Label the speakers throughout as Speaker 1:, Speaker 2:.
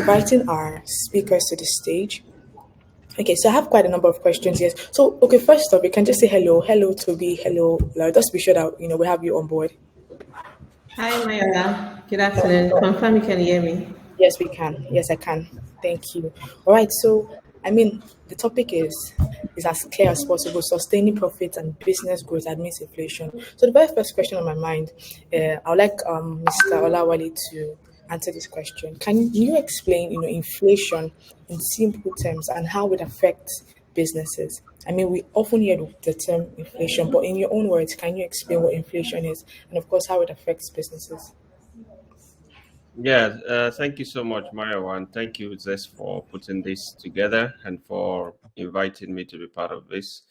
Speaker 1: inviting our speakers to the stage. Okay, so I have quite a number of questions. Yes. So, okay, first off, you can just say hello, hello, Toby, hello. Just be sure that we have you on board.
Speaker 2: Hi, Mayra. Good afternoon. Confirm you can hear me.
Speaker 1: Yes, we can. Yes, I can. Thank you. All right. So, the topic is as clear as possible: sustaining profits and business growth amidst inflation. So, the very first question on my mind, I would like Mr. Olawale to answer this question. Can you explain, inflation in simple terms and how it affects businesses? We often hear the term inflation, but in your own words, can you explain what inflation is and, of course, how it affects businesses?
Speaker 3: Yeah, thank you so much, Mario, and thank you, Zest, for putting this together and for inviting me to be part of this.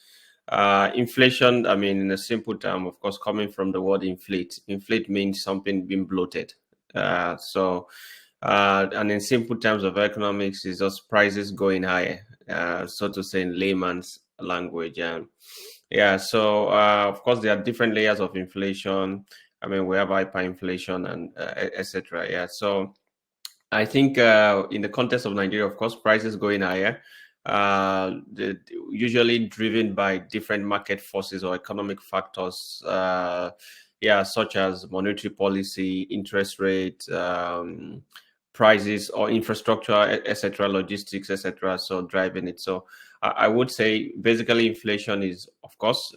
Speaker 3: Inflation, in a simple term, of course, coming from the word inflate. Inflate means something being bloated. And in simple terms of economics, is just prices going higher, so to say in layman's language. Of course, there are different layers of inflation. We have hyperinflation and etc. Yeah, so I think in the context of Nigeria, of course, prices going higher, usually driven by different market forces or economic factors, such as monetary policy, interest rate, prices or infrastructure, etc., logistics, etc. So driving it. So I would say basically inflation is, of course,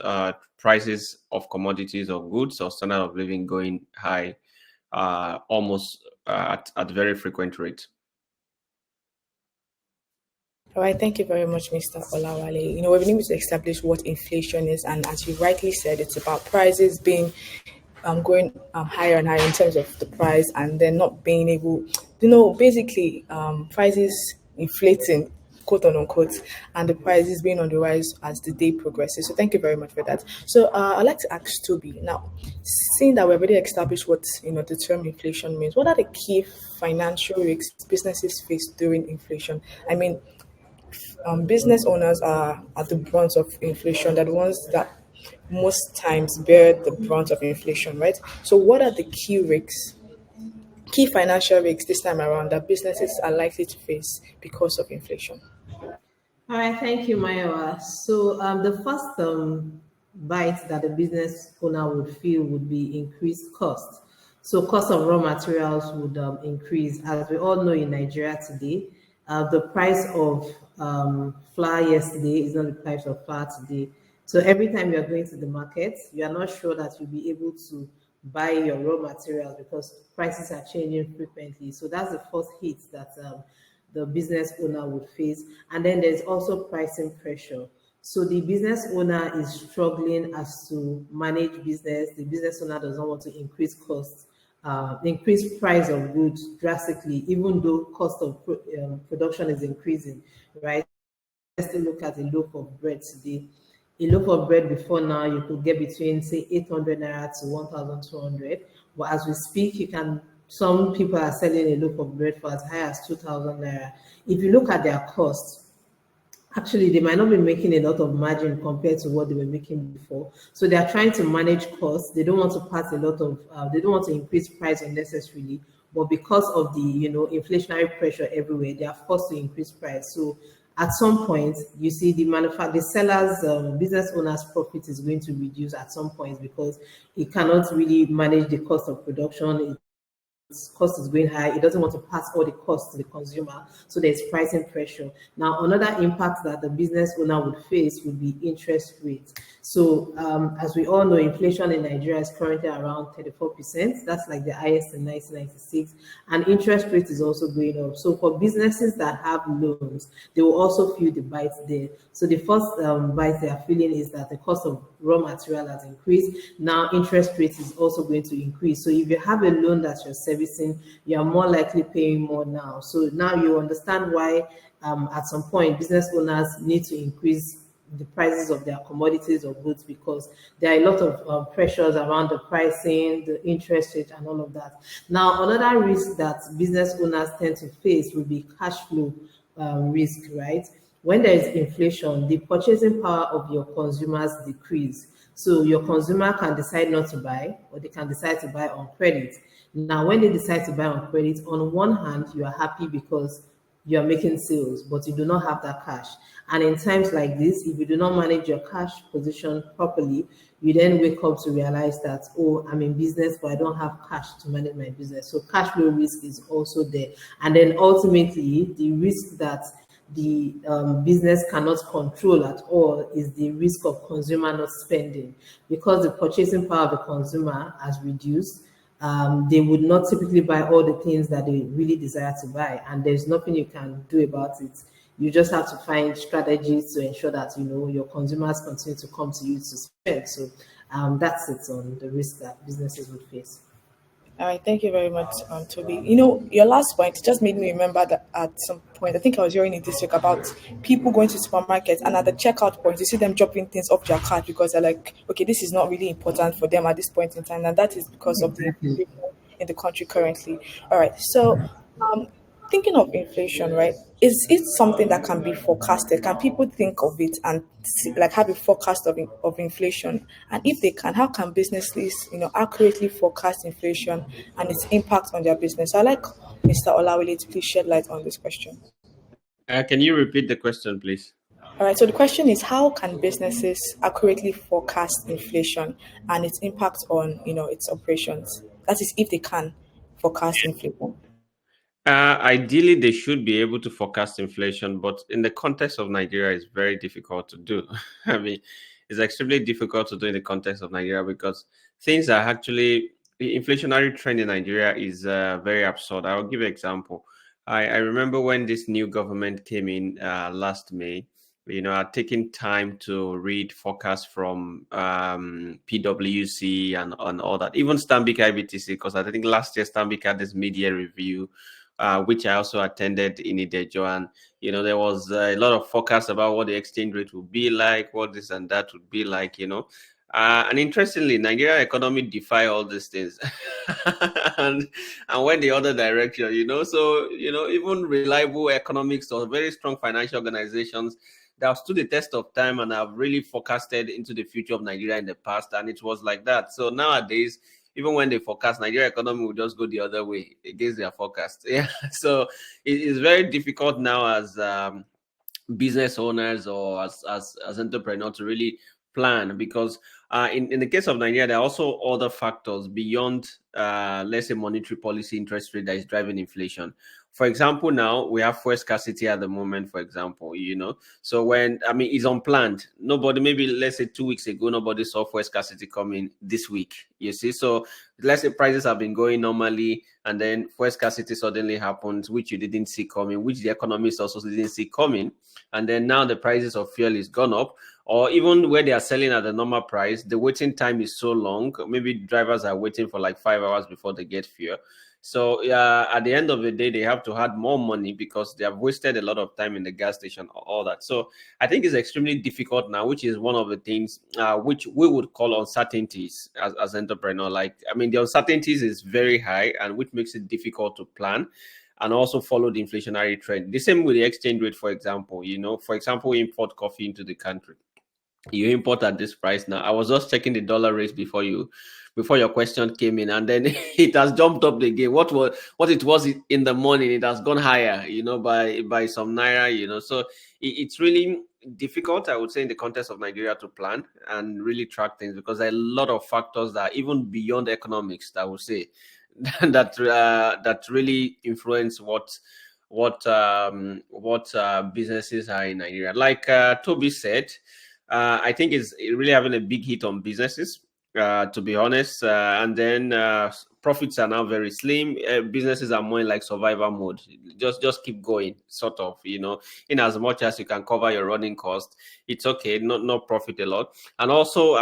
Speaker 3: prices of commodities or goods or standard of living going high, almost at very frequent rate.
Speaker 1: All right, thank you very much, Mr. Olawale. We've been able to establish what inflation is, and as you rightly said, it's about prices being going higher and higher in terms of the price, and then not being able, basically prices inflating, quote unquote, and the prices being on the rise as the day progresses. So thank you very much for that. So I'd like to ask Toby now, seeing that we've already established what the term inflation means, what are the key financial risks businesses face during inflation? Business owners are at the brunt of inflation. They're the ones that most times bear the brunt of inflation, right? So, what are the key financial risks this time around that businesses are likely to face because of inflation?
Speaker 2: All right, thank you, Maya. So the first bite that the business owner would feel would be increased cost. So cost of raw materials would increase. As we all know in Nigeria today, the price of flour yesterday is not the price of flour today. So every time you're going to the market, you are not sure that you'll be able to buy your raw materials because prices are changing frequently. So that's the first hit that the business owner would face. And then there's also pricing pressure. So the business owner is struggling as to manage business. The business owner does not want to increase costs, increase price of goods drastically, even though cost of production is increasing, right? Let's still look at a loaf of bread today. A loaf of bread before now, you could get between, say, 800 naira to 1,200. But as we speak, some people are selling a loaf of bread for as high as 2,000 naira. If you look at their costs, actually, they might not be making a lot of margin compared to what they were making before. So they are trying to manage costs. They don't want to pass they don't want to increase price unnecessarily. But because of the, inflationary pressure everywhere, they are forced to increase price. So at some point, you see the seller's business owner's profit is going to reduce at some point because he cannot really manage the cost of production. Its cost is going high. It doesn't want to pass all the costs to the consumer. So there's pricing pressure. Now, another impact that the business owner would face would be interest rates. So as we all know, inflation in Nigeria is currently around 34%. That's like the highest in 1996. And interest rate is also going up. So for businesses that have loans, they will also feel the bite there. So the first bite they are feeling is that the cost of raw material has increased. Now interest rate is also going to increase. So if you have a loan that you're servicing, you are more likely paying more now. So now you understand why at some point business owners need to increase the prices of their commodities or goods because there are a lot of pressures around the pricing, the interest rate, and all of that. Now, another risk that business owners tend to face will be cash flow risk, right? When there is inflation, the purchasing power of your consumers decrease. So your consumer can decide not to buy, or they can decide to buy on credit. Now, when they decide to buy on credit, on one hand, you are happy because you are making sales, but you do not have that cash. And in times like this, if you do not manage your cash position properly, you then wake up to realize that, oh, I'm in business, but I don't have cash to manage my business. So cash flow risk is also there. And then ultimately, the risk that the business cannot control at all is the risk of consumer not spending, because the purchasing power of the consumer has reduced. They would not typically buy all the things that they really desire to buy, and there's nothing you can do about it. You just have to find strategies to ensure that your consumers continue to come to you to spend. So that's it on the risk that businesses would face.
Speaker 1: All right, thank you very much, Toby. Your last point just made me remember that at some point, I think I was hearing it this week about people going to supermarkets and at the checkout point, you see them dropping things off their cart because they're like, okay, this is not really important for them at this point in time, and that is because of the
Speaker 2: Exactly.
Speaker 1: inflation in the country currently. All right, so um, thinking of inflation, right? Is it something that can be forecasted? Can people think of it and like have a forecast of inflation? And if they can, how can businesses, accurately forecast inflation and its impact on their business? So I'd like Mr. Olawale to please shed light on this question.
Speaker 3: Can you repeat the question, please?
Speaker 1: All right. So the question is, how can businesses accurately forecast inflation and its impact on, its operations? That is, if they can forecast inflation.
Speaker 3: Ideally, they should be able to forecast inflation, but in the context of Nigeria, it's very difficult to do. I mean, it's extremely difficult to do in the context of Nigeria because things are actually the inflationary trend in Nigeria is very absurd. I'll give you an example. I remember when this new government came in last May. I'd taken time to read forecasts from PwC and all that, even Stanbic IBTC, because I think last year Stanbic had this media review which I also attended in Idejo. And, there was a lot of forecasts about what the exchange rate would be like, what this and that would be like. And interestingly, Nigeria economy defy all these things and went the other direction. So, even reliable economics or very strong financial organizations that have stood the test of time and have really forecasted into the future of Nigeria in the past. And it was like that. So nowadays, even when they forecast, Nigeria economy will just go the other way against their forecast. Yeah. So it is very difficult now as business owners or as entrepreneurs to really plan because in the case of Nigeria, there are also other factors beyond, let's say, monetary policy interest rate that is driving inflation. For example, now we have fuel scarcity at the moment, for example. So it's unplanned. Nobody, maybe let's say 2 weeks ago, nobody saw fuel scarcity coming this week, you see. So let's say prices have been going normally and then fuel scarcity suddenly happens, which you didn't see coming, which the economists also didn't see coming. And then now the prices of fuel is gone up, or even where they are selling at the normal price, the waiting time is so long. Maybe drivers are waiting for like 5 hours before they get fuel. So at the end of the day, they have to add more money because they have wasted a lot of time in the gas station, all that. So I think it's extremely difficult now, which is one of the things which we would call uncertainties as entrepreneur. The uncertainties is very high, and which makes it difficult to plan and also follow the inflationary trend. The same with the exchange rate, for example. For example, we import coffee into the country. You import at this price now. I was just checking the dollar rate before your question came in, and then it has jumped up again. What it was in the morning, it has gone higher, by some naira. So it's really difficult, I would say, in the context of Nigeria to plan and really track things because there are a lot of factors that are even beyond economics, I would say, that really influence what businesses are in Nigeria. Like Toby said, I think it's really having a big hit on businesses, to be honest. And then profits are now very slim. Businesses are more in like survival mode. Just keep going, sort of. In as much as you can cover your running cost, it's okay. Not profit a lot. And also,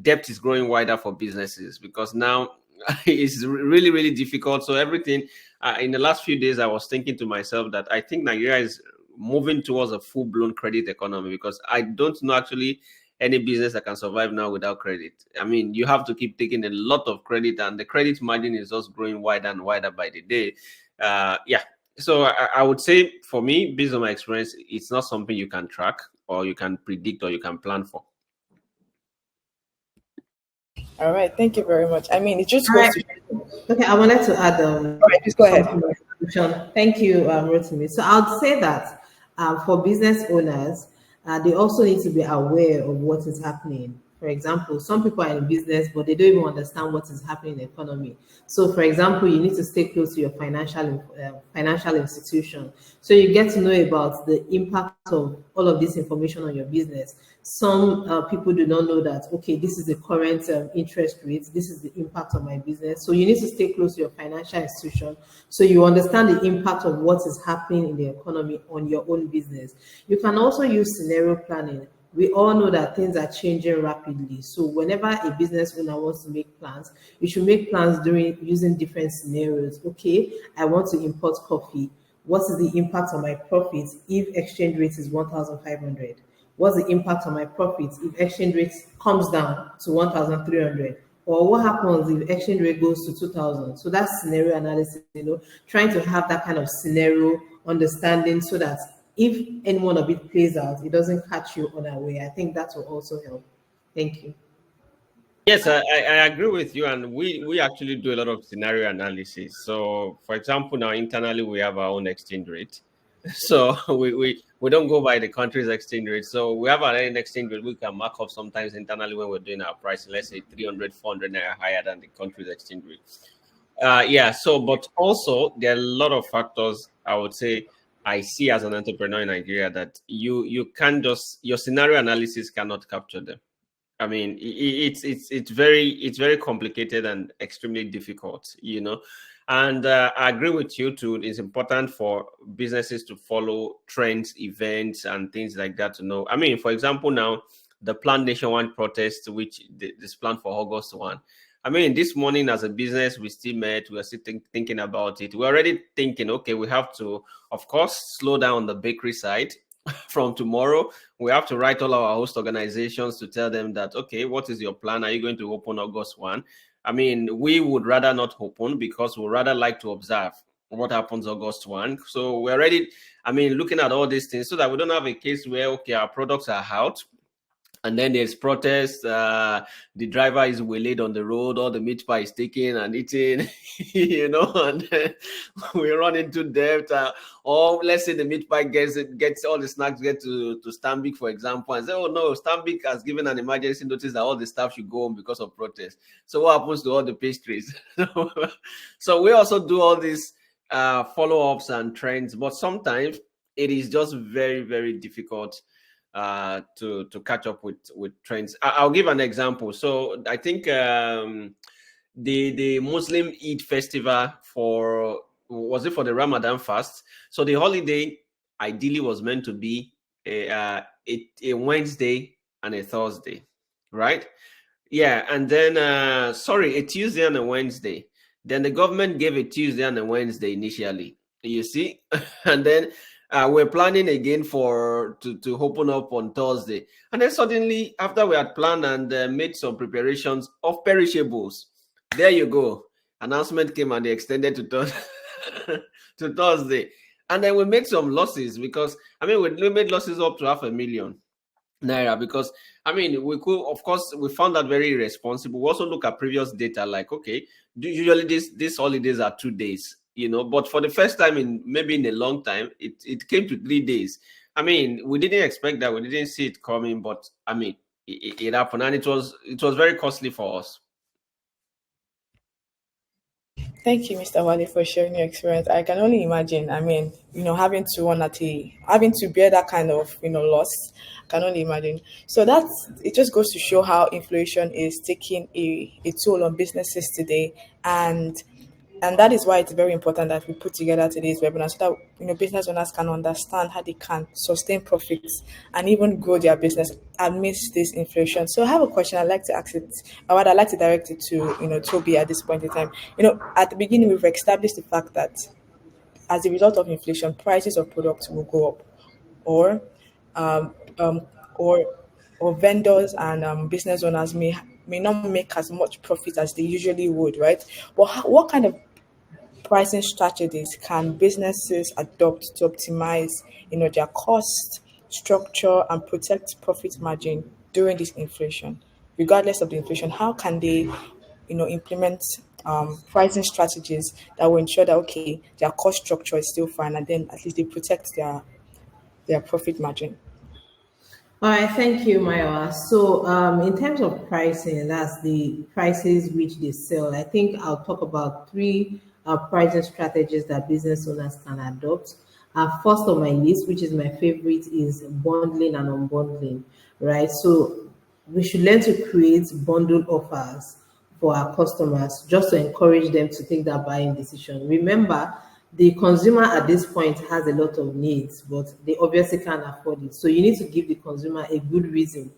Speaker 3: debt is growing wider for businesses because now it's really, really difficult. So everything in the last few days, I was thinking to myself that I think Nigeria is moving towards a full-blown credit economy because I don't know actually any business that can survive now without credit. You have to keep taking a lot of credit, and the credit margin is just growing wider and wider by the day. Yeah. So I would say, for me, based on my experience, it's not something you can track or you can predict or you can plan for.
Speaker 1: All right, thank you very much. I mean, it just
Speaker 2: All
Speaker 1: goes
Speaker 2: right.
Speaker 1: to.
Speaker 2: Okay, I wanted to add
Speaker 1: All right, please go ahead.
Speaker 2: something. Thank you, Rotimi. So I'd say that for business owners, they also need to be aware of what is happening. For example, some people are in business, but they don't even understand what is happening in the economy. So, for example, you need to stay close to your financial institution, so you get to know about the impact of all of this information on your business. Some people do not know that, okay, this is the current interest rate, this is the impact of my business. So you need to stay close to your financial institution so you understand the impact of what is happening in the economy on your own business. You can also use scenario planning. We all know that things are changing rapidly. So whenever a business owner wants to make plans, you should make plans during using different scenarios. Okay, I want to import coffee. What is the impact on my profits if exchange rate is 1,500? What's the impact on my profits if exchange rate comes down to 1,300? Or what happens if exchange rate goes to 2,000? So that's scenario analysis, trying to have that kind of scenario understanding so that if any one of it plays out, it doesn't catch you unaware. I think that will also help. Thank you.
Speaker 3: Yes, I agree with you, and we actually do a lot of scenario analysis. So, for example, now internally we have our own exchange rate. So we don't go by the country's exchange rate. So we have our own exchange rate. We can mark up sometimes internally when we're doing our pricing. Let's say 300, 400 naira higher than the country's exchange rate. Yeah. So, but also there are a lot of factors I would say I see as an entrepreneur in Nigeria that you can't just your scenario analysis cannot capture them. I mean, it's very complicated and extremely difficult, And I agree with you too. It's important for businesses to follow trends, events, and things like that to know. I mean, for example, now the planned nationwide protest, which is planned for August 1. I mean, this morning as a business, we still met. We are still thinking about it. We're already thinking, okay, we have to, of course, slow down on the bakery side from tomorrow. We have to write all our host organizations to tell them that, okay, what is your plan? Are you going to open August 1? I mean, we would rather not open because we rather like to observe what happens August 1. So we're already, I mean, looking at all these things so that we don't have a case where, okay, our products are out and then there's protest. The driver is waylaid on the road, all the meat pie is taken and eaten, and then we run into debt. Or let's say the meat pie gets all the snacks get to Stanbic, for example, and say, oh no, Stanbic has given an emergency notice that all the staff should go home because of protest. So what happens to all the pastries? So we also do all these follow-ups and trends, but sometimes it is just very, very difficult to catch up with trends. I'll give an example. So I think the Muslim Eid festival was it for the Ramadan fast? So the holiday ideally was meant to be a Wednesday and a Thursday, right? Yeah, and then a Tuesday and a Wednesday. Then the government gave a Tuesday and a Wednesday initially. You see, and then we're planning again to open up on Thursday, and then suddenly after we had planned and made some preparations of perishables, there you go. Announcement came and they extended to Thursday, and then we made some losses because I mean we made losses up to 500,000 naira because I mean we could, of course, we found that very irresponsible. We also look at previous data, like, okay, usually these holidays are 2 days, but for the first time in a long time, it came to 3 days. I mean, we didn't expect that, we didn't see it coming, but I mean it happened, and it was very costly for us.
Speaker 1: Thank you, Mr. Wale, for sharing your experience. I can only imagine. I mean, having to bear that kind of, loss. I can only imagine. So it just goes to show how inflation is taking a toll on businesses today, and that is why it's very important that we put together today's webinar so that business owners can understand how they can sustain profits and even grow their business amidst this inflation. So I have a question I'd like to ask it, or I'd like to direct it to Toby at this point in time. At the beginning we've established the fact that as a result of inflation, prices of products will go up, or um, um, or vendors and business owners may not make as much profit as they usually would, right? But what kind of pricing strategies can businesses adopt to optimize, their cost structure and protect profit margin during this inflation? regardless of the inflation, how can they, implement pricing strategies that will ensure that okay, their cost structure is still fine, and then at least they protect their profit margin.
Speaker 2: All right, thank you, Maya. So, in terms of pricing, that's the prices which they sell. I think I'll talk about three pricing strategies that business owners can adopt. First on my list, which is my favorite, is bundling and unbundling, right? So, we should learn to create bundle offers for our customers just to encourage them to take that buying decision. Remember, the consumer at this point has a lot of needs, but they obviously can't afford it. So you need to give the consumer a good reason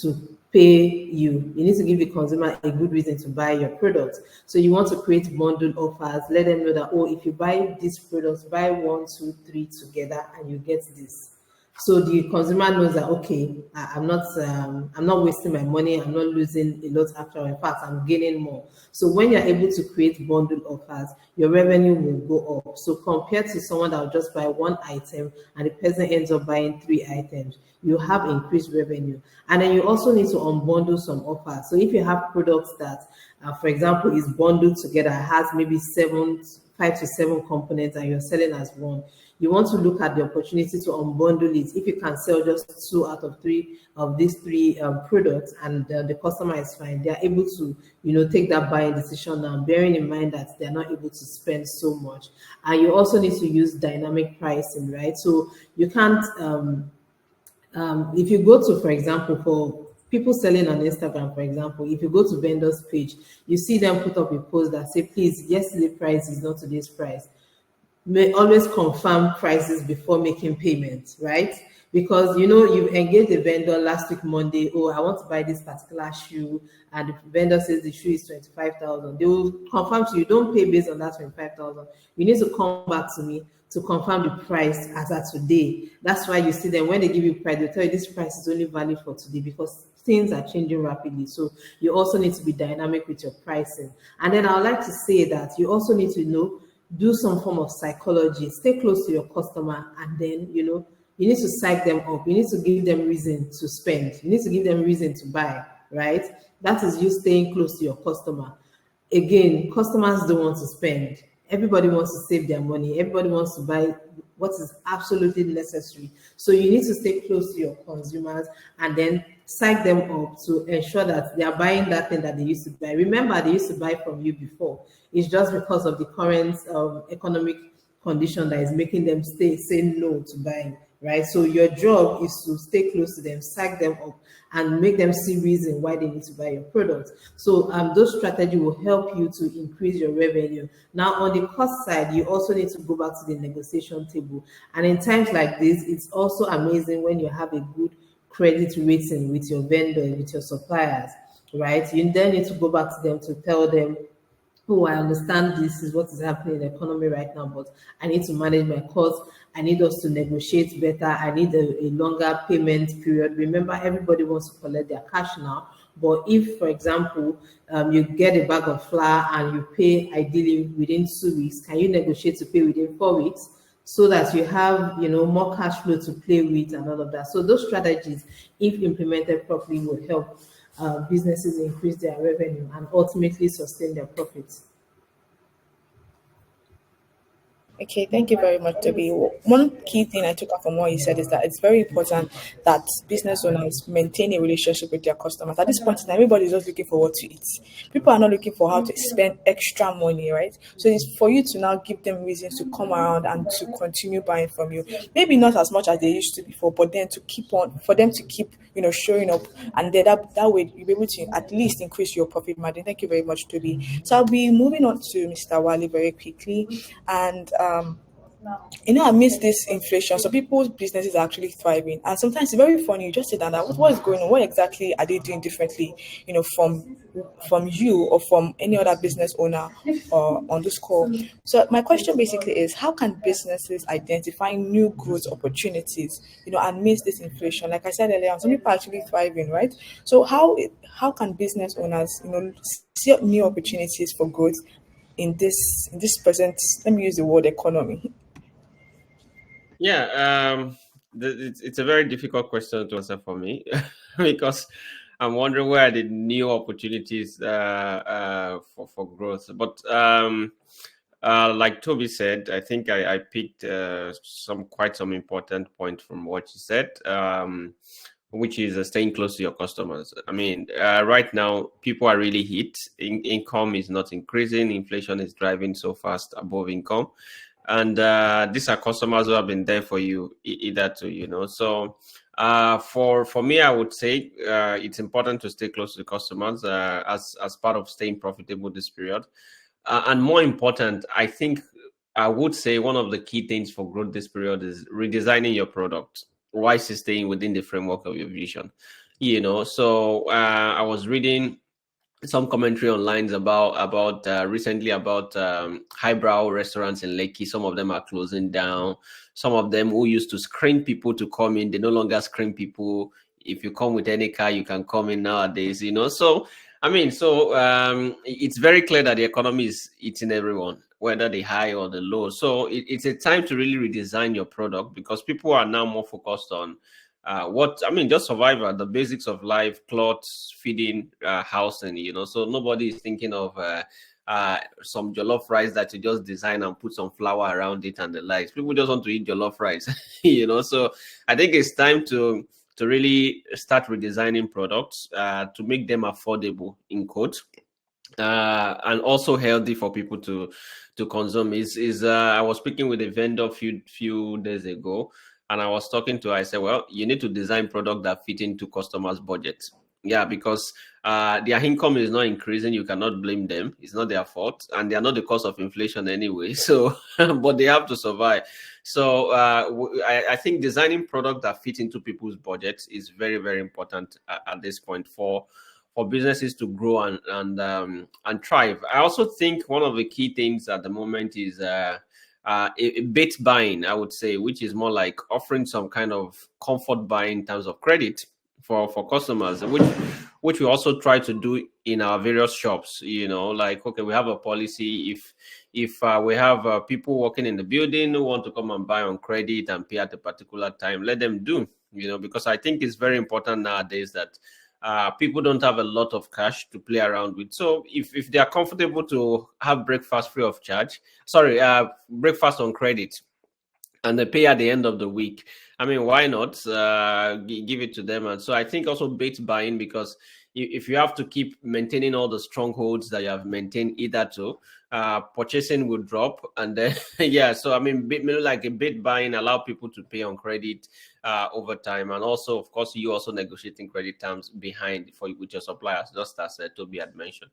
Speaker 2: to pay you. You need to give the consumer a good reason to buy your product. So you want to create bundle offers, let them know that, oh, if you buy these products, buy one, two, three together, and you get this. So the consumer knows that okay, I'm not wasting my money, I'm not losing a lot after. In fact, I'm gaining more. So when you're able to create bundle offers, your revenue will go up. So compared to someone that will just buy one item and the person ends up buying three items, you have increased revenue. And then you also need to unbundle some offers. So if you have products that, for example, is bundled together, has maybe 5 to 7 components, and you're selling as one, you want to look at the opportunity to unbundle it. If you can sell just 2 out of 3 of these three products, and the customer is fine, they are able to, take that buying decision now, bearing in mind that they're not able to spend so much. And you also need to use dynamic pricing, right? So you can't, if you go to, for example, for people selling on Instagram, for example, if you go to vendors page, you see them put up a post that say, please, yesterday's price is not today's price. May always confirm prices before making payments, right? Because you've engaged the vendor last week Monday. Oh, I want to buy this particular shoe, and the vendor says the shoe is 25,000. They will confirm to you. Don't pay based on that 25,000. You need to come back to me to confirm the price as at today. That's why you see them when they give you price, they tell you this price is only valid for today because things are changing rapidly. So you also need to be dynamic with your pricing. And then I would like to say that you also need to do some form of psychology, stay close to your customer, and then you need to psych them up. You need to give them reason to spend. You need to give them reason to buy, right? That is you staying close to your customer. Again, customers don't want to spend. Everybody wants to save their money. Everybody wants to buy what is absolutely necessary. So you need to stay close to your consumers and then psych them up to ensure that they are buying that thing that they used to buy. Remember, they used to buy from you before. It's just because of the current economic condition that is making them say no to buying, right? So your job is to stay close to them, psych them up, and make them see reason why they need to buy your product. So those strategy will help you to increase your revenue. Now, on the cost side, you also need to go back to the negotiation table. And in times like this, it's also amazing when you have a good credit rating with your vendor, with your suppliers, right? You then need to go back to them to tell them, oh, I understand this is what is happening in the economy right now, but I need to manage my costs. I need us to negotiate better. I need a longer payment period. Remember, everybody wants to collect their cash now. But if, for example, you get a bag of flour and you pay ideally within 2 weeks, can you negotiate to pay within 4 weeks? So that you have more cash flow to play with and all of that. So those strategies, if implemented properly, will help businesses increase their revenue and ultimately sustain their profits.
Speaker 1: Okay, thank you very much, Toby. One key thing I took out from what you said is that it's very important that business owners maintain a relationship with their customers. At this point in time, everybody is just looking for what to eat. People are not looking for how to spend extra money, right? So it's for you to now give them reasons to come around and to continue buying from you. Maybe not as much as they used to before, but then to keep on, for them to keep, showing up, and then that way you'll be able to at least increase your profit margin. Thank you very much, Toby. So I'll be moving on to Mr. Wale very quickly, and amidst this inflation, so people's businesses are actually thriving. And sometimes it's very funny. You just sit down, what is going on? What exactly are they doing differently, from you or from any other business owner on this call? So my question basically is, how can businesses identify new growth opportunities, amidst this inflation? Like I said earlier, some people are actually thriving, right? So how can business owners, see up new opportunities for growth in this present, let me use the word, economy?
Speaker 3: Yeah, it's a very difficult question to answer for me because I'm wondering where are the new opportunities for growth. But like Toby said, I think I picked quite some important point from what you said, which is staying close to your customers. I mean, right now people are really hit. Income is not increasing. Inflation is driving so fast above income, and these are customers who have been there for you either to, so for me, I would say it's important to stay close to the customers as part of staying profitable this period. And more important, I think I would say one of the key things for growth this period is redesigning your product while still staying within the framework of your vision. So I was reading some commentary online about recently about highbrow restaurants in Lekki. Some of them are closing down. Some of them who used to screen people to come in, they no longer screen people. If you come with any car, you can come in nowadays. So I mean, it's very clear that the economy is eating everyone, whether the high or the low. So it's a time to really redesign your product, because people are now more focused on just survival, the basics of life, clothes, feeding, housing, so nobody is thinking of some jollof rice that you just design and put some flour around it and the likes. People just want to eat jollof rice, so I think it's time to really start redesigning products to make them affordable, in quotes, and also healthy for people to consume. I was speaking with a vendor few days ago, and I was talking to her. I said, well, you need to design product that fit into customers' budgets. Yeah, because their income is not increasing. You cannot blame them. It's not their fault, and they are not the cause of inflation anyway. So, but they have to survive. So I think designing product that fit into people's budgets is very, very important at this point for businesses to grow and thrive. I also think one of the key things at the moment is a bit buying, I would say, which is more like offering some kind of comfort buying in terms of credit for customers, which we also try to do in our various shops. Like, okay, we have a policy. If we have people working in the building who want to come and buy on credit and pay at a particular time, let them do. Because I think it's very important nowadays that people don't have a lot of cash to play around with. So if they are comfortable to have breakfast free of charge, breakfast on credit, and they pay at the end of the week, I mean, why not give it to them? And so I think also bait buying, because if you have to keep maintaining all the strongholds that you have maintained hitherto, purchasing will drop. And then, yeah, so I mean, like a bit buying, allow people to pay on credit over time. And also, of course, you also negotiating credit terms behind with your suppliers, just as Toby had mentioned.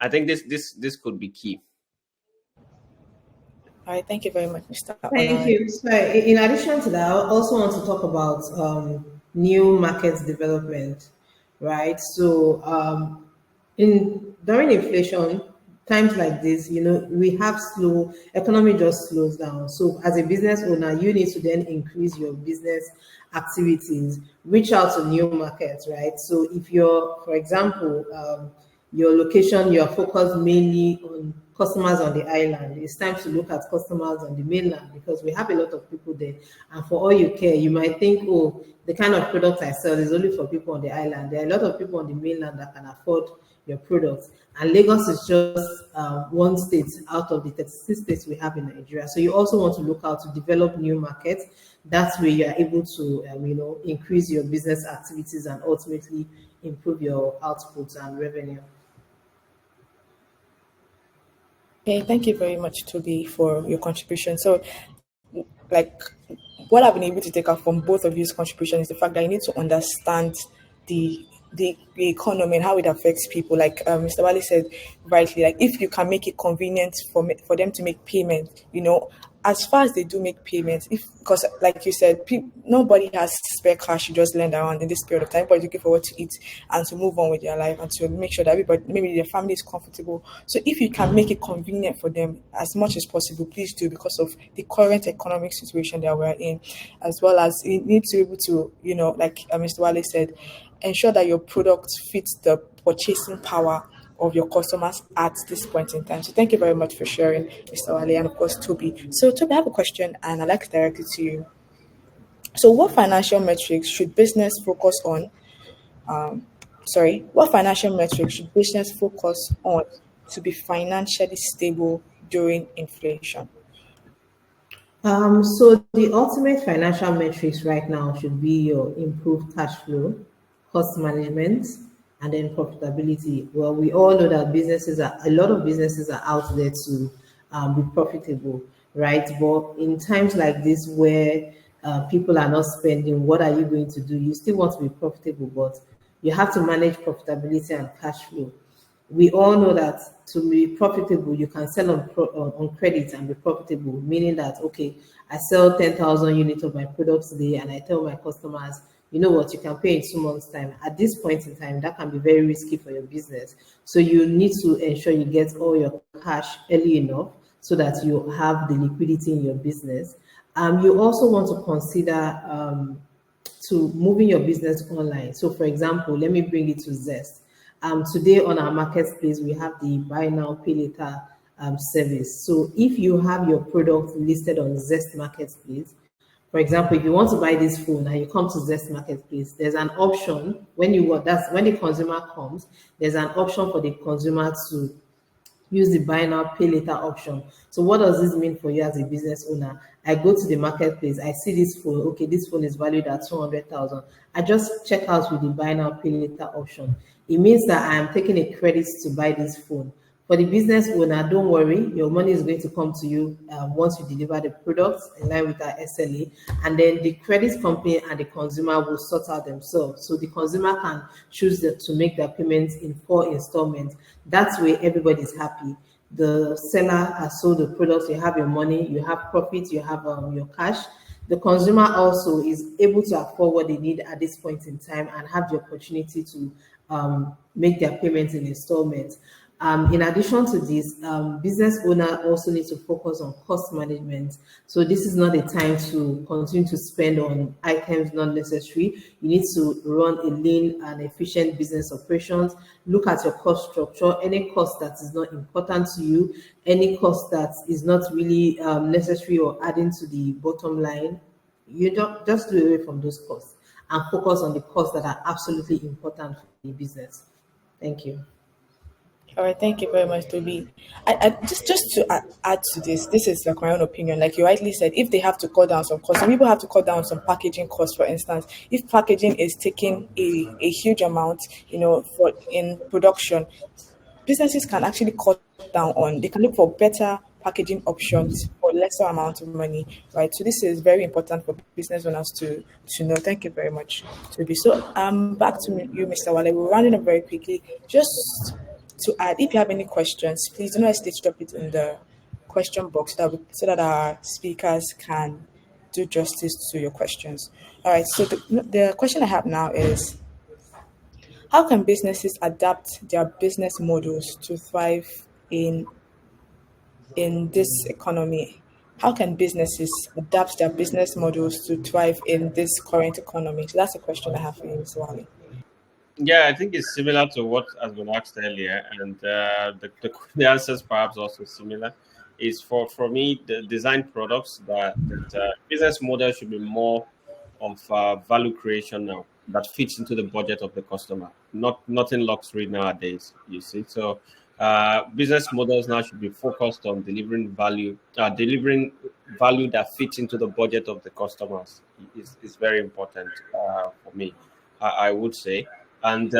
Speaker 3: I think this could be key.
Speaker 1: All right, thank you very much, Mr.
Speaker 2: Thank you. So, in addition to that, I also want to talk about new market development, right? So, during inflation times like this, we have economy just slows down. So, as a business owner, you need to then increase your business activities, reach out to new markets, right? So, if you're, for example, your location, you're focused mainly on customers on the island, it's time to look at customers on the mainland, because we have a lot of people there. And for all you care, you might think, oh, the kind of product I sell is only for people on the island. There are a lot of people on the mainland that can afford your products. And Lagos is just one state out of the 36 states we have in Nigeria. So you also want to look out to develop new markets. That's where you are able to, increase your business activities and ultimately improve your output and revenue.
Speaker 1: Okay, thank you very much, Toby, for your contribution. So, like, what I've been able to take out from both of you's contribution is the fact that you need to understand the economy and how it affects people. Like Mr. Wale said rightly, like if you can make it convenient for them to make payment, as far as they do make payments, because like you said, nobody has spare cash to just lend around in this period of time. Everybody's looking for what to eat and to move on with their life and to make sure that everybody, maybe their family is comfortable. So if you can make it convenient for them as much as possible, please do, because of the current economic situation that we're in, as well as you need to be able to, like Mr. Wale said, ensure that your product fits the purchasing power of your customers at this point in time. So thank you very much for sharing, Mr. Wale, and of course Toby. So Toby, I have a question and I'd like to direct it to you. So what financial metrics should business focus on What financial metrics should business focus on to be financially stable during inflation?
Speaker 2: So the ultimate financial metrics right now should be your improved cash flow, cost management, and then profitability. Well, we all know that a lot of businesses are out there to be profitable, right? But in times like this where people are not spending, what are you going to do? You still want to be profitable, but you have to manage profitability and cash flow. We all know that to be profitable, you can sell on credit and be profitable, meaning that, okay, I sell 10,000 units of my products today and I tell my customers, you know what, you can pay in 2 months' time. At this point in time, that can be very risky for your business. So you need to ensure you get all your cash early enough so that you have the liquidity in your business. You also want to consider to moving your business online. So, for example, let me bring it to Zest. Today on our marketplace, we have the buy now, pay later service. So, if you have your product listed on Zest Marketplace, for example, if you want to buy this phone and you come to Zest Marketplace, there's an option that's when the consumer comes, there's an option for the consumer to use the buy now, pay later option. So what does this mean for you as a business owner? I go to the marketplace, I see this phone. Okay, this phone is valued at 200,000. I just check out with the buy now, pay later option. It means that I am taking a credit to buy this phone. For the business owner, don't worry, your money is going to come to you once you deliver the product in line with our SLA, and then the credit company and the consumer will sort out themselves. So the consumer can choose to make their payments in 4 installments. That way, everybody's happy. The seller has sold the product, you have your money, you have profit, you have your cash. The consumer also is able to afford what they need at this point in time and have the opportunity to make their payments in installments. In addition to this, business owner also need to focus on cost management. So this is not a time to continue to spend on items not necessary. You need to run a lean and efficient business operations. Look at your cost structure. Any cost that is not important to you, any cost that is not really necessary or adding to the bottom line, you don't just do away from those costs and focus on the costs that are absolutely important for the business. Thank you.
Speaker 1: All right, thank you very much, Toby. I just to add to this, this is like my own opinion. Like you rightly said, if they have to cut down some costs, some people have to cut down some packaging costs. For instance, if packaging is taking a huge amount, for in production, businesses can actually cut down on. They can look for better packaging options for lesser amount of money, right? So this is very important for business owners to know. Thank you very much, Toby. So back to you, Mr. Wale. We're running up very quickly. Just to add, if you have any questions, please do not hesitate to drop it in the question box so that our speakers can do justice to your questions. All right. So the question I have now is, how can businesses adapt their business models to thrive in this economy? How can businesses adapt their business models to thrive in this current economy? So that's a question I have for you, Mr. Wale.
Speaker 3: Yeah, I think it's similar to what has been asked earlier, and the answers perhaps also similar. Is for me the design products that business model should be more of value creation now that fits into the budget of the customer. Not in luxury nowadays. You see, so business models now should be focused on delivering value that fits into the budget of the customers. Is very important for me. I would say. And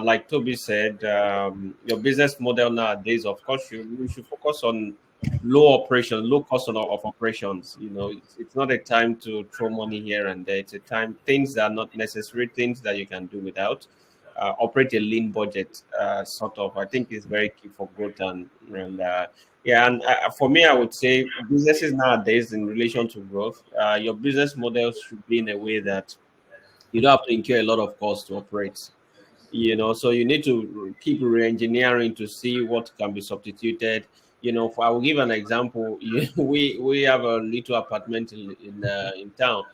Speaker 3: like Toby said, your business model nowadays, of course, you should focus on low cost of operations. It's not a time to throw money here and there. It's a time things that are not necessary, things that you can do without. Operate a lean budget, sort of. I think is very key for growth and yeah. And for me, I would say businesses nowadays in relation to growth, your business model should be in a way that you don't have to incur a lot of cost to operate. So you need to keep re-engineering to see what can be substituted. I will give an example. We have a little apartment in town,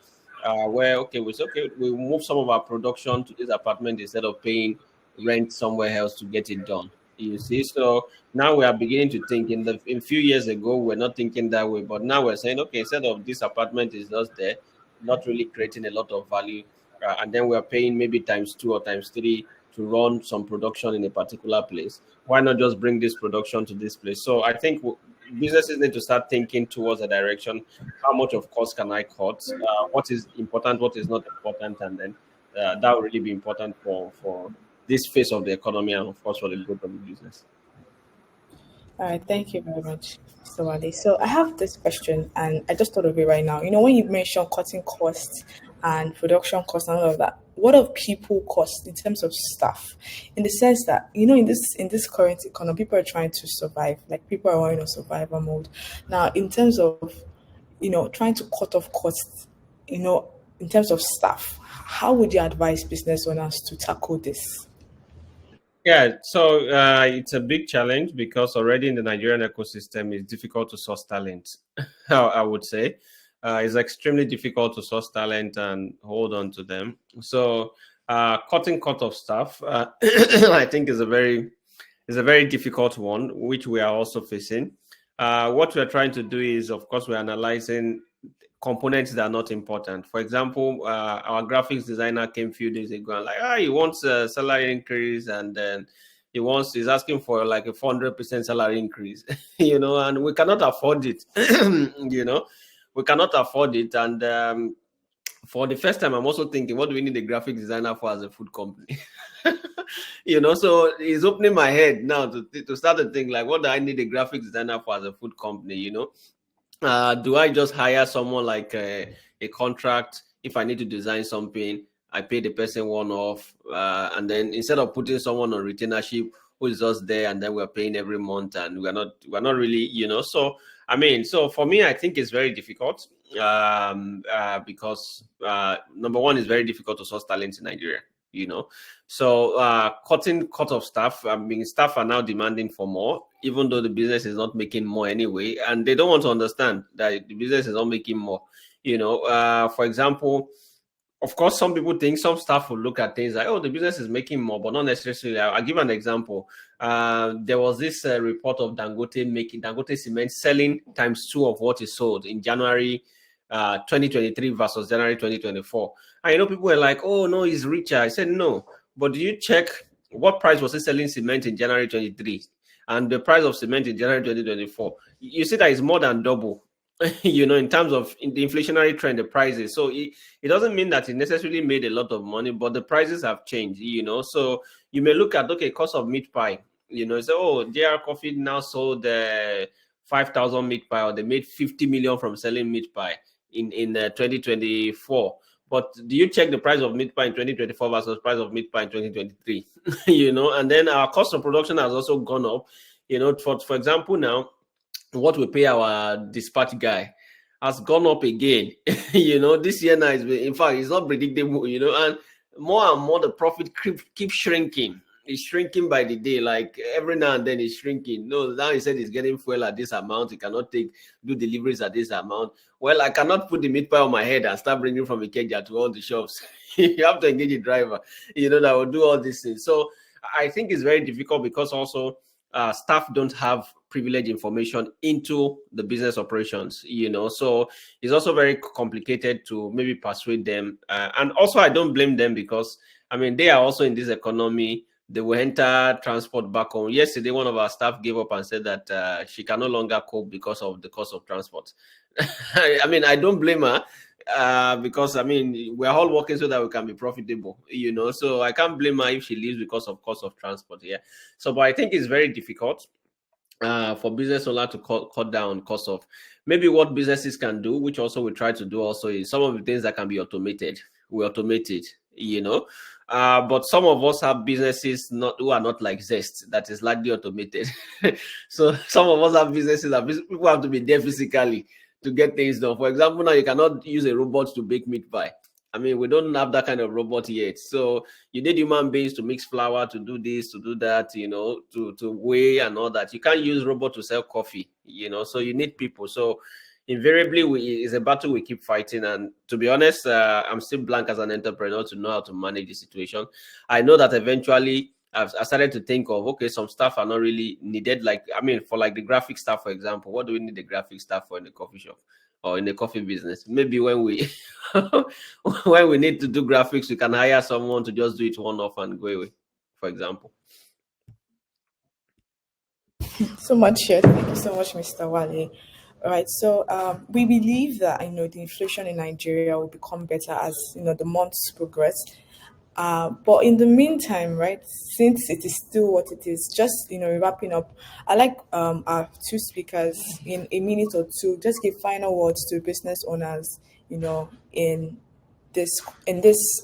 Speaker 3: where we say, okay, we move some of our production to this apartment instead of paying rent somewhere else to get it done. You see, so now we are beginning to think. In few years ago, we're not thinking that way, but now we're saying, okay, instead of this apartment is just there, not really creating a lot of value, and then we're paying maybe times two or times three to run some production in a particular place. Why not just bring this production to this place? So I think businesses need to start thinking towards a direction. How much of cost can I cut? What is important? What is not important? And then that will really be important for this phase of the economy and of course for the growth of the business.
Speaker 1: All right, thank you very much, Mr. Wale. So I have this question, and I just thought of it right now. When you mention cutting costs and production costs and all of that, what of people costs in terms of staff? In the sense that in this current economy, people are trying to survive. Like people are in a survival mode. Now, in terms of trying to cut off costs, in terms of staff, how would you advise business owners to tackle this?
Speaker 3: Yeah, so it's a big challenge because already in the Nigerian ecosystem, it's difficult to source talent. I would say it's extremely difficult to source talent and hold on to them. So cutting cut of staff, I think is a very difficult one, which we are also facing. What we are trying to do is, of course, we're analyzing components that are not important. For example, our graphics designer came a few days ago and he wants a salary increase, and then he's asking for like a 400% salary increase, and we cannot afford it, we cannot afford it. And for the first time, I'm also thinking, what do we need a graphic designer for as a food company? So it's opening my head now to start to think like, what do I need a graphic designer for as a food company? Do I just hire someone like a contract? If I need to design something, I pay the person one off, and then instead of putting someone on retainership who is just there, and then we're paying every month, and we're not really, So for me, I think it's very difficult because number one, it's very difficult to source talent in Nigeria. So cut off staff. Staff are now demanding for more, even though the business is not making more anyway, and they don't want to understand that the business is not making more. For example, of course, some people think some staff will look at things like, oh, the business is making more, but not necessarily. I'll give an example. There was this report of Dangote Cement selling ×2 of what is sold in January 2023 versus January 2024. And people were like, oh, no, he's richer. I said, no. But do you check what price was he selling cement in January 23 and the price of cement in January 2024? You see that it's more than double, in terms of the inflationary trend, the prices. So it doesn't mean that he necessarily made a lot of money, but the prices have changed, So you may look at, cost of meat pie, say, oh, JR Coffee now sold 5,000 meat pie, or they made 50 million from selling meat pie in 2024. But do you check the price of meat pie in 2024 versus price of meat pie in 2023? And then our cost of production has also gone up. For example, now what we pay our dispatch guy has gone up again. This year now in fact, it's not predictable. And more the profit keeps shrinking. It's shrinking by the day. Like every now and then it's shrinking. No, now he said he's getting fuel at this amount. He cannot do deliveries at this amount. Well, I cannot put the meat pie on my head and start bringing from Ikeja to all the shops. You have to engage a driver, that will do all these things. So I think it's very difficult because also staff don't have privileged information into the business operations, so it's also very complicated to maybe persuade them. And also I don't blame them because, they are also in this economy. They will enter transport back home. Yesterday, one of our staff gave up and said that she can no longer cope because of the cost of transport. I don't blame her because, we're all working so that we can be profitable, so I can't blame her if she leaves because of cost of transport. Yeah. So, but I think it's very difficult for business owner to cut down cost of. Maybe what businesses can do, which also we try to do also, is some of the things that can be automated. We automate it, but some of us have businesses who are not like Zest, that is largely automated. So some of us have businesses that people have to be there physically to get things done. For example, now you cannot use a robot to bake meat pie. We don't have that kind of robot yet. So you need human beings to mix flour, to do this, to do that, to weigh and all that. You can't use robot to sell coffee, so you need people. So invariably, it's a battle we keep fighting. And to be honest, I'm still blank as an entrepreneur to know how to manage the situation. I know that eventually I started to think of, okay, some staff are not really needed. For like the graphic staff, for example, what do we need the graphic staff for in the coffee shop or in the coffee business? Maybe when we when we need to do graphics, we can hire someone to just do it one off and go away. for example.
Speaker 1: So much here. Thank you so much, Mr. Wale. All right, so we believe that the inflation in Nigeria will become better as the months progress. But in the meantime, right, since it is still what it is, just wrapping up, I like our two speakers in a minute or two just give final words to business owners, in this in this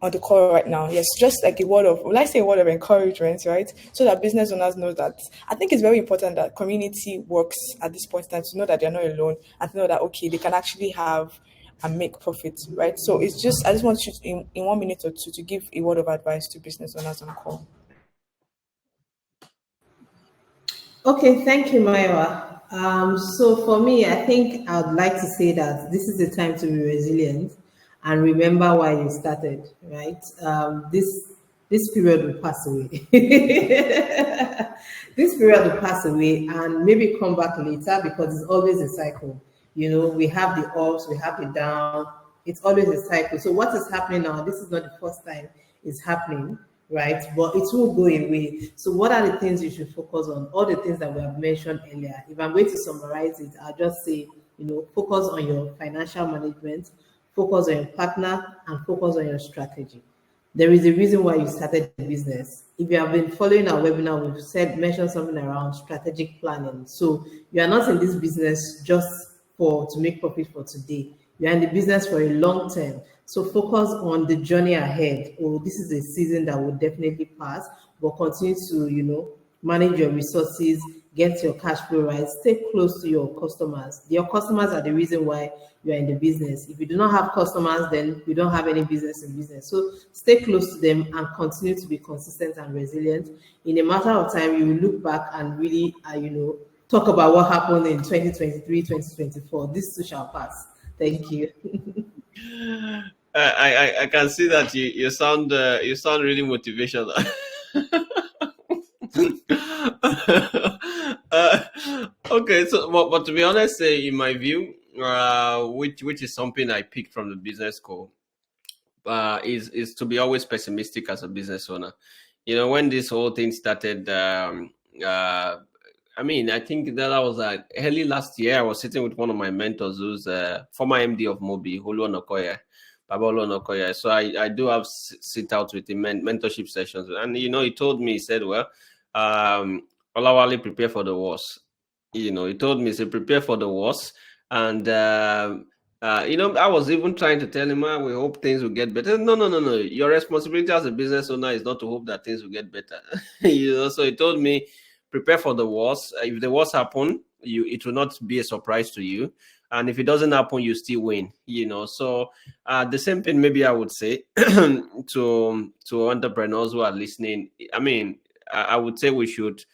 Speaker 1: on the call right now. Yes, just like a word of, will I say a word of encouragement, right? So that business owners know that I think it's very important that community works at this point in time to know that they're not alone and to know that, okay, they can actually have and make profits, right? So it's just, I just want you to, in 1 minute or two to give a word of advice to business owners on the call.
Speaker 2: Okay, thank you, Maiwa. So for me, I think I would like to say that this is the time to be resilient and remember why you started, right? This period will pass away. This period will pass away and maybe come back later because it's always a cycle. We have the ups, we have the down. It's always a cycle. So what is happening now? This is not the first time it's happening, right? But it will go away. So what are the things you should focus on? All the things that we have mentioned earlier. If I'm going to summarize it, I'll just say, focus on your financial management, focus on your partner, and focus on your strategy. There is a reason why you started the business. If you have been following our webinar, we've mentioned something around strategic planning. So you are not in this business just to make profit for today. You are in the business for a long term. So focus on the journey ahead. Oh, this is a season that will definitely pass, but continue to, manage your resources, get your cash flow right, stay close to your customers. Your customers are the reason why you are in the business. If you do not have customers, then you don't have any business in business. So stay close to them and continue to be consistent and resilient. In a matter of time, you will look back and really, talk about what happened in 2023, 2024. This too shall pass. Thank you.
Speaker 3: I can see that you sound really motivational. Okay, so but to be honest, in my view, which is something I picked from the business school, is to be always pessimistic as a business owner. When this whole thing started, I think that was early last year. I was sitting with one of my mentors, who's former MD of Mobi, Oluwatobi. So I do have sit out with him, mentorship sessions, and he told me, he said, well, Olawale, prepare for the worst. He told me, he said, prepare for the worst, and I was even trying to tell him, we hope things will get better. No. Your responsibility as a business owner is not to hope that things will get better. So he told me, prepare for the worst. If the worst happen, it will not be a surprise to you. And if it doesn't happen, you still win. So the same thing maybe I would say to entrepreneurs who are listening. I would say we should,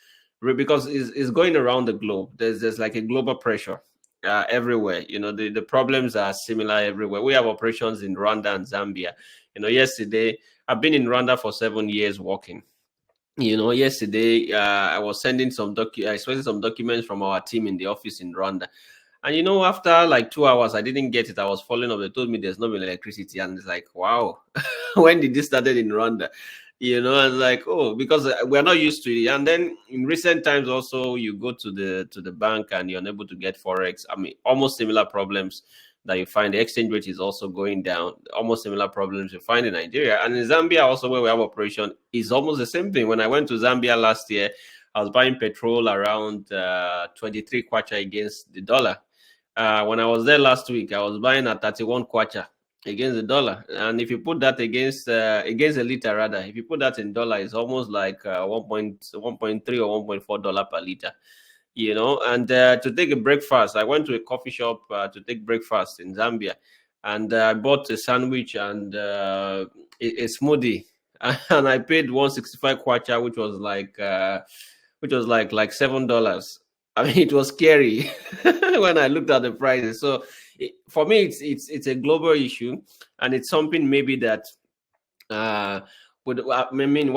Speaker 3: because it's going around the globe. There's like a global pressure everywhere. The problems are similar everywhere. We have operations in Rwanda and Zambia. Yesterday, I've been in Rwanda for 7 years working. Yesterday I was sending some documents from our team in the office in Rwanda. And after like 2 hours, I didn't get it. I was falling off. They told me there's no electricity. And it's like, wow, when did this started in Rwanda? I was like, oh, because we're not used to it. And then in recent times also, you go to the bank and you're unable to get Forex. Almost similar problems that you find. The exchange rate is also going down. Almost similar problems you find in Nigeria. And in Zambia also, where we have operation, is almost the same thing. When I went to Zambia last year, I was buying petrol around 23 kwacha against the dollar. When I was there last week, I was buying at 31 kwacha against the dollar. And if you put that against a liter, rather, if you put that in dollar, it's almost like 1.3 or $1.4 per liter. And to take a breakfast, I went to a coffee shop to take breakfast in Zambia, and I bought a sandwich and a smoothie, and I paid 165 kwacha, which was like $7. It was scary when I looked at the prices. So for me, it's a global issue, and it's something maybe that why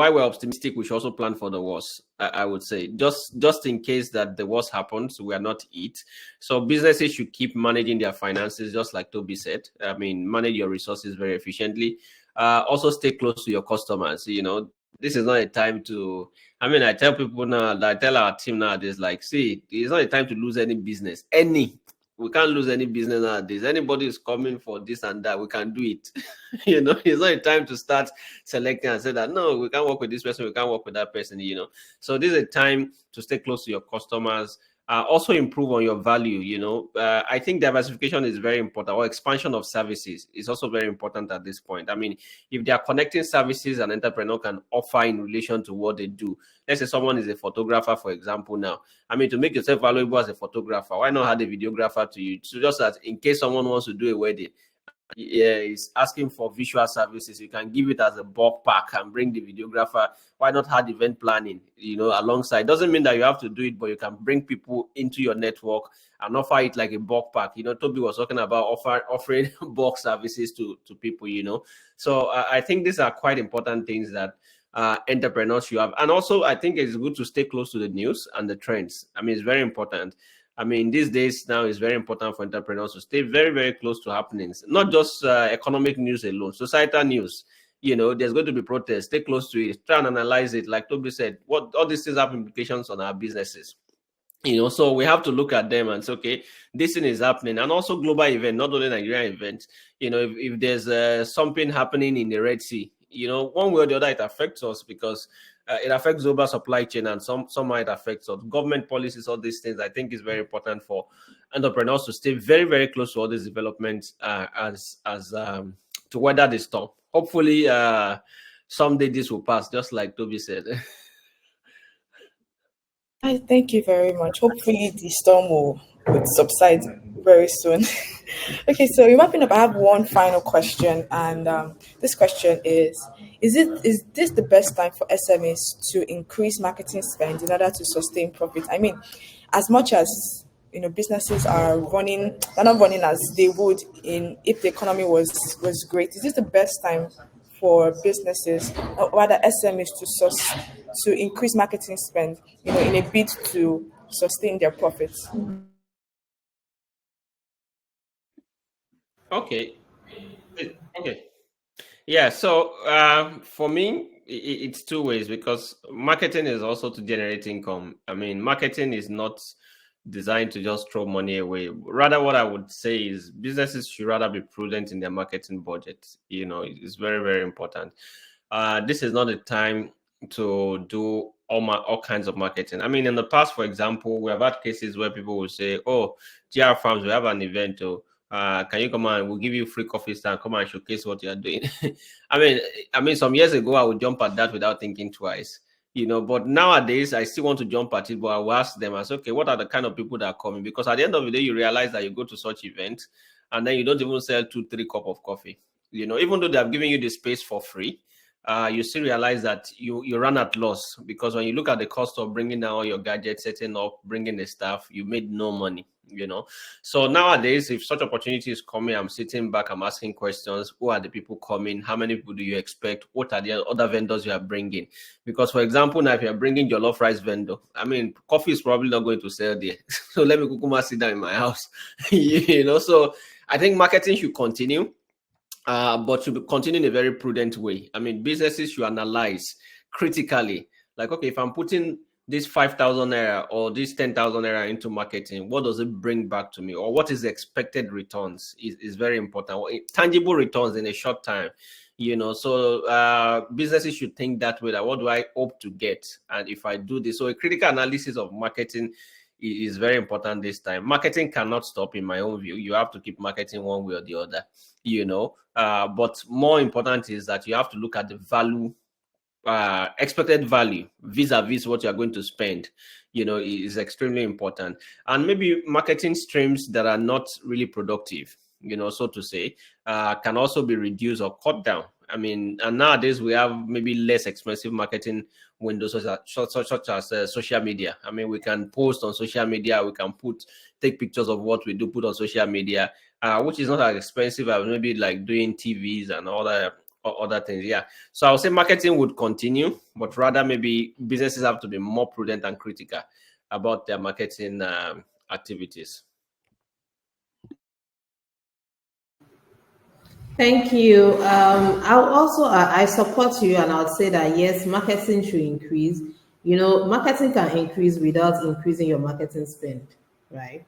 Speaker 3: we're optimistic, we should also plan for the worst. I would say just in case that the worst happens, we are not it. So businesses should keep managing their finances, just like Toby said. Manage your resources very efficiently. Also stay close to your customers. This is not a time to, I tell people now, I tell our team nowadays, like, see, it's not a time to lose any business. We can't lose any business nowadays. Anybody is coming for this and that, we can do it. It's not a time to start selecting and say that, no, we can't work with this person, we can't work with that person. So this is a time to stay close to your customers. Also improve on your value. I think diversification is very important, or expansion of services is also very important at this point. If they are connecting services an entrepreneur can offer in relation to what they do. Let's say someone is a photographer, for example. Now, to make yourself valuable as a photographer, why not add a videographer to you? So just that in case someone wants to do a wedding, is asking for visual services, you can give it as a bulk pack and bring the videographer. Why not have event planning, alongside? Doesn't mean that you have to do it, but you can bring people into your network and offer it like a bulk pack. Toby was talking about offering bulk services to people. So I think these are quite important things that entrepreneurs should have. And also, I think it's good to stay close to the news and the trends. It's very important. These days now it's very important for entrepreneurs to stay very, very close to happenings, not just economic news alone, societal news. There's going to be protests. Stay close to it. Try and analyze it. Like Toby said, what all these things have implications on our businesses. So we have to look at them and say, okay, this thing is happening. And also global event, not only Nigerian events. If there's something happening in the Red Sea, one way or the other, it affects us because it affects global supply chain, and some might affect us. Government policies, all these things, I think is very important for entrepreneurs to stay very, very close to all these developments as to weather the storm. Hopefully, someday this will pass, just like Toby said.
Speaker 1: Thank you very much. Hopefully, the storm would subside very soon. Okay, so in wrapping up, I have one final question, and this question is this the best time for SMEs to increase marketing spend in order to sustain profit? As much as businesses are running, they're not running as they would in if the economy was great. Is this the best time for businesses, or rather SMEs, to increase marketing spend, in a bid to sustain their profits?
Speaker 3: Okay. Okay. Yeah. So for me, it's two ways, because marketing is also to generate income. Marketing is not designed to just throw money away. Rather, what I would say is businesses should rather be prudent in their marketing budget. It's very, very important. This is not a time to do all kinds of marketing. In the past, for example, we have had cases where people will say, "Oh, GR Farms, we have an event. Can you come and we'll give you free coffee stand, come and showcase what you're doing." Some years ago I would jump at that without thinking twice, but nowadays I still want to jump at it, but I will ask them, I say, okay, what are the kind of people that are coming? Because at the end of the day, you realize that you go to such events and then you don't even sell 2-3 cups of coffee. Even though they have given you the space for free, you still realize that you run at loss, because when you look at the cost of bringing down all your gadgets, setting up, bringing the staff, you made no money. So nowadays, if such opportunity is coming, I'm sitting back, I'm asking questions. Who are the people coming? How many people do you expect? What are the other vendors you are bringing? Because, for example, now if you're bringing your jollof rice vendor, coffee is probably not going to sell there. So let me kukuma sit down in my house. So I think marketing should continue, but should continue in a very prudent way. Businesses should analyze critically, like, okay, if I'm putting this 5,000 naira or this 10,000 naira into marketing, what does it bring back to me? Or what is the expected returns is very important. Or tangible returns in a short time, so businesses should think that way, that what do I hope to get? And if I do this, so a critical analysis of marketing is very important this time. Marketing cannot stop, in my own view. You have to keep marketing one way or the other, but more important is that you have to look at the value, expected value vis-a-vis what you're going to spend, is extremely important. And maybe marketing streams that are not really productive, so to say, can also be reduced or cut down. And nowadays we have maybe less expensive marketing windows, such as social media. We can post on social media, we can take pictures of what we do, put on social media, which is not as expensive as maybe like doing TVs and all that other things. Yeah. So I would say marketing would continue, but rather maybe businesses have to be more prudent and critical about their marketing activities.
Speaker 2: Thank you. I'll also I support you, and I'll say that yes, marketing should increase. You know, marketing can increase without increasing your marketing spend, right?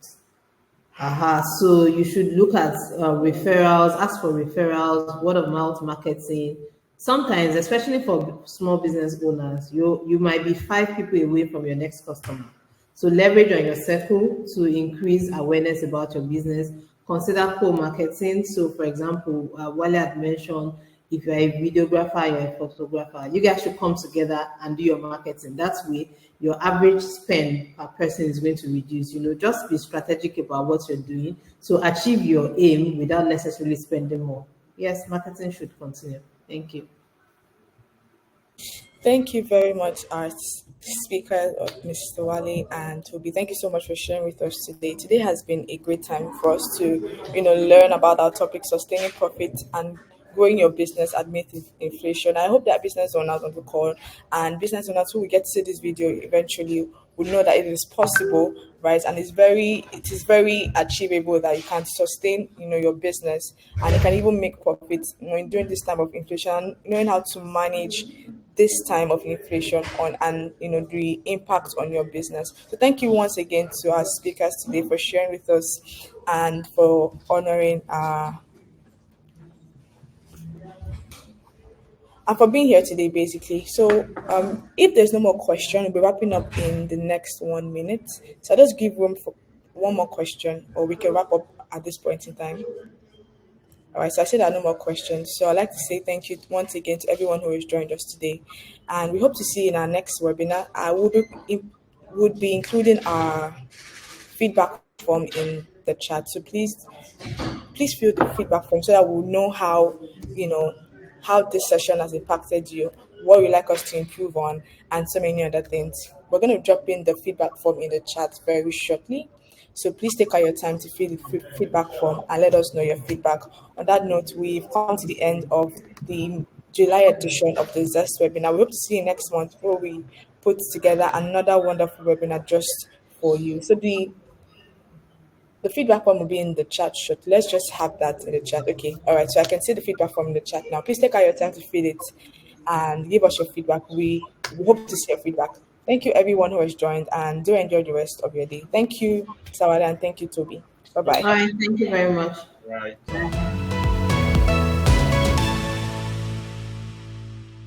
Speaker 2: Aha. So you should look at referrals, ask for referrals, word of mouth marketing. Sometimes, especially for small business owners, you might be 5 people away from your next customer. So leverage on your circle to increase awareness about your business. Consider co-marketing. So, for example, Wale had mentioned if you're a videographer, you're a photographer, you guys should come together and do your marketing. That way, your average spend per person is going to reduce. You know, just be strategic about what you're doing to achieve your aim without necessarily spending more. Yes, marketing should continue. Thank you.
Speaker 1: Thank you very much, our speaker, Mr. Wale and Toby. Thank you so much for sharing with us today. Today has been a great time for us to, learn about our topic, sustaining profit and growing your business amidst inflation. I hope that business owners on the call and business owners who will get to see this video eventually would know that it is possible, right? And it is very achievable that you can sustain, your business and you can even make profits, during this time of inflation, knowing how to manage this time of inflation on and the impact on your business. So thank you once again to our speakers today for sharing with us and for honoring and for being here today basically. So if there's no more question, we'll be wrapping up in the next 1 minute. So I'll just give room for one more question or we can wrap up at this point in time. All right, so I said there are no more questions. So I'd like to say thank you once again to everyone who has joined us today. And we hope to see you in our next webinar. I would be including our feedback form in the chat. So please fill the feedback form so that we'll know you know, how this session has impacted you, what you'd like us to improve on, and so many other things. We're going to drop in the feedback form in the chat very shortly. So please take out your time to fill the feedback form and let us know your feedback. On that note, we've come to the end of the July edition of the Zest webinar. We hope to see you next month where we put together another wonderful webinar just for you. So the feedback form will be in the chat short. Let's just have that in the chat. Okay. All right. So I can see the feedback form in the chat now. Please take out your time to fill it and give us your feedback. We hope to see your feedback. Thank you, everyone who has joined, and do enjoy the rest of your day. Thank you, Sawada, and thank you, Toby. Bye
Speaker 2: All
Speaker 1: bye.
Speaker 2: right. Thank you very much.
Speaker 3: Right.